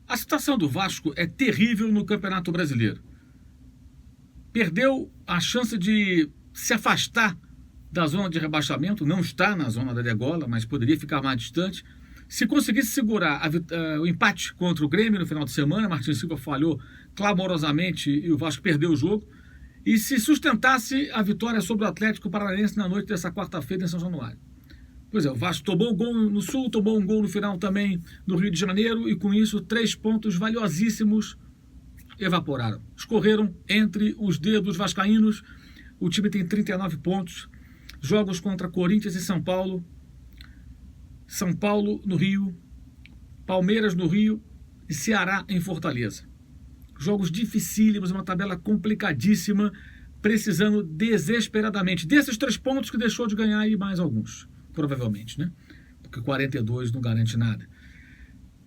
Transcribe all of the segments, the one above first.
A situação do Vasco é terrível no Campeonato Brasileiro. Perdeu a chance de se afastar da zona de rebaixamento, não está na zona da degola, mas poderia ficar mais distante. Se conseguisse segurar o empate contra o Grêmio no final de semana, Martin Silva falhou clamorosamente e o Vasco perdeu o jogo. E se sustentasse a vitória sobre o Atlético Paranaense na noite dessa quarta-feira em São Januário. Pois é, o Vasco tomou um gol no Sul, tomou um gol no final também no Rio de Janeiro e com isso 3 pontos valiosíssimos evaporaram. Escorreram entre os dedos vascaínos. O time tem 39 pontos. Jogos contra Corinthians e São Paulo. São Paulo no Rio. Palmeiras no Rio e Ceará em Fortaleza. Jogos dificílimos, uma tabela complicadíssima, precisando desesperadamente desses 3 pontos que deixou de ganhar e mais alguns. Provavelmente, né? Porque 42 não garante nada.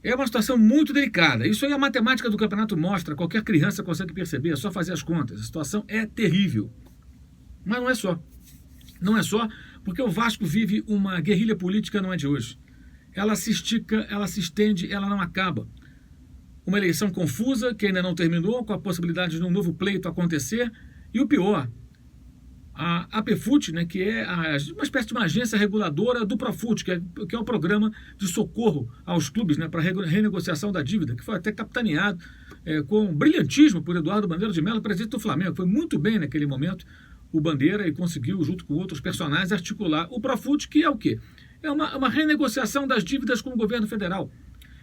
É uma situação muito delicada. Isso aí a matemática do campeonato mostra, qualquer criança consegue perceber, é só fazer as contas. A situação é terrível. Mas não é só. Não é só porque o Vasco vive uma guerrilha política, não é de hoje. Ela se estica, ela se estende, ela não acaba. Uma eleição confusa, que ainda não terminou, com a possibilidade de um novo pleito acontecer. E o pior, a APFUT, né, que é uma espécie de uma agência reguladora do Profut, que é o programa de socorro aos clubes, né, para renegociação da dívida, que foi até capitaneado com brilhantismo por Eduardo Bandeira de Mello, presidente do Flamengo. Foi muito bem naquele momento o Bandeira e conseguiu, junto com outros personagens, articular o Profut, que é o quê? É uma renegociação das dívidas com o governo federal.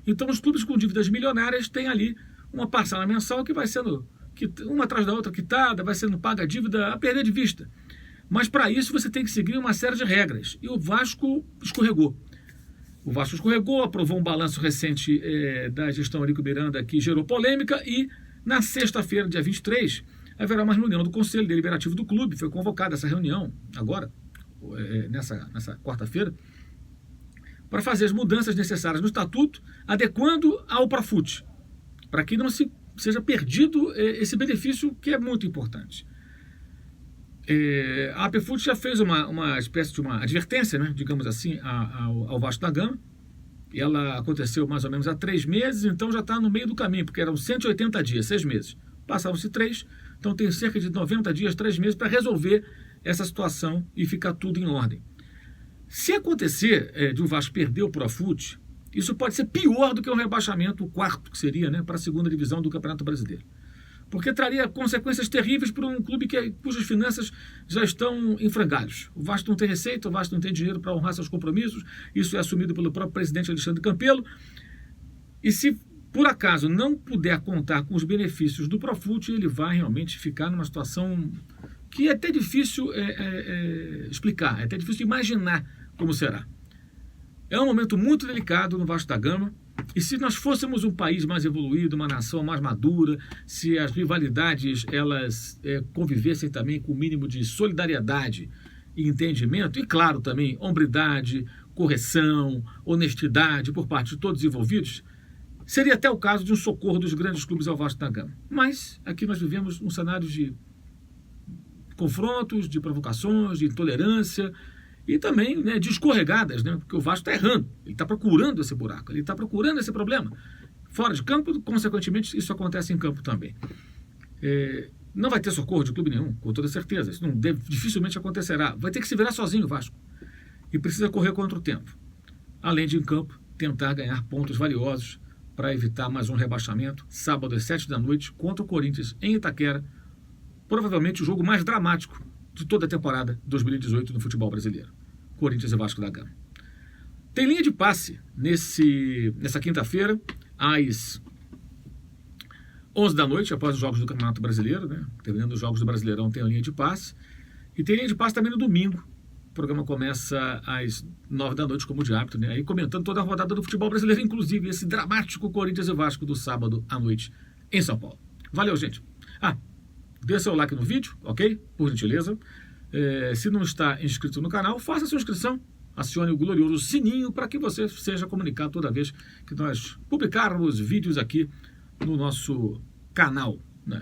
Então os clubes com dívidas milionárias têm ali uma parcela mensal que vai sendo uma atrás da outra quitada, vai sendo paga a dívida a perder de vista. Mas para isso você tem que seguir uma série de regras. E o Vasco escorregou. O Vasco escorregou, aprovou um balanço recente da gestão Eurico Miranda que gerou polêmica e na sexta-feira, dia 23, haverá uma reunião do Conselho Deliberativo do clube. Foi convocada essa reunião agora, nessa quarta-feira, para fazer as mudanças necessárias no estatuto, adequando ao Profut, para que não seja perdido esse benefício que é muito importante. A APFUT já fez uma espécie de uma advertência, né, digamos assim, ao Vasco da Gama. Ela aconteceu mais ou menos há 3 meses, então já está no meio do caminho, porque eram 180 dias, 6 meses. Passaram-se 3, então tem cerca de 90 dias, 3 meses para resolver essa situação e ficar tudo em ordem. Se acontecer de o Vasco perder o Profut, isso pode ser pior do que um rebaixamento, o quarto que seria, né, para a segunda divisão do Campeonato Brasileiro. Porque traria consequências terríveis para um clube cujas finanças já estão em frangalhos. O Vasco não tem receita, o Vasco não tem dinheiro para honrar seus compromissos, isso é assumido pelo próprio presidente Alexandre Campelo. E se por acaso não puder contar com os benefícios do Profut, ele vai realmente ficar numa situação que é até difícil explicar, é até difícil imaginar como será. É um momento muito delicado no Vasco da Gama, e se nós fôssemos um país mais evoluído, uma nação mais madura, se as rivalidades elas convivessem também com o mínimo de solidariedade e entendimento, e claro também hombridade, correção, honestidade por parte de todos os envolvidos, seria até o caso de um socorro dos grandes clubes ao Vasco da Gama. Mas aqui nós vivemos um cenário de confrontos, de provocações, de intolerância, e também, né, de escorregadas, né, porque o Vasco está errando, ele está procurando esse buraco, ele está procurando esse problema. Fora de campo, consequentemente, isso acontece em campo também. Não vai ter socorro de clube nenhum, com toda certeza, isso dificilmente acontecerá. Vai ter que se virar sozinho o Vasco, e precisa correr contra o tempo. Além de, em campo, tentar ganhar pontos valiosos para evitar mais um rebaixamento, sábado às 7 da noite, contra o Corinthians, em Itaquera, provavelmente o jogo mais dramático de toda a temporada 2018 no futebol brasileiro. Corinthians e Vasco da Gama. Tem linha de passe nessa quinta-feira, às 11 da noite, após os jogos do Campeonato Brasileiro, né? Terminando os jogos do Brasileirão, tem a linha de passe. E tem linha de passe também no domingo. O programa começa às 9 da noite, como de hábito, né? Aí comentando toda a rodada do futebol brasileiro, inclusive esse dramático Corinthians e Vasco do sábado à noite em São Paulo. Valeu, gente. Dê seu like no vídeo, ok? Por gentileza. Se não está inscrito no canal, faça sua inscrição. Acione o glorioso sininho para que você seja comunicado toda vez que nós publicarmos vídeos aqui no nosso canal, né?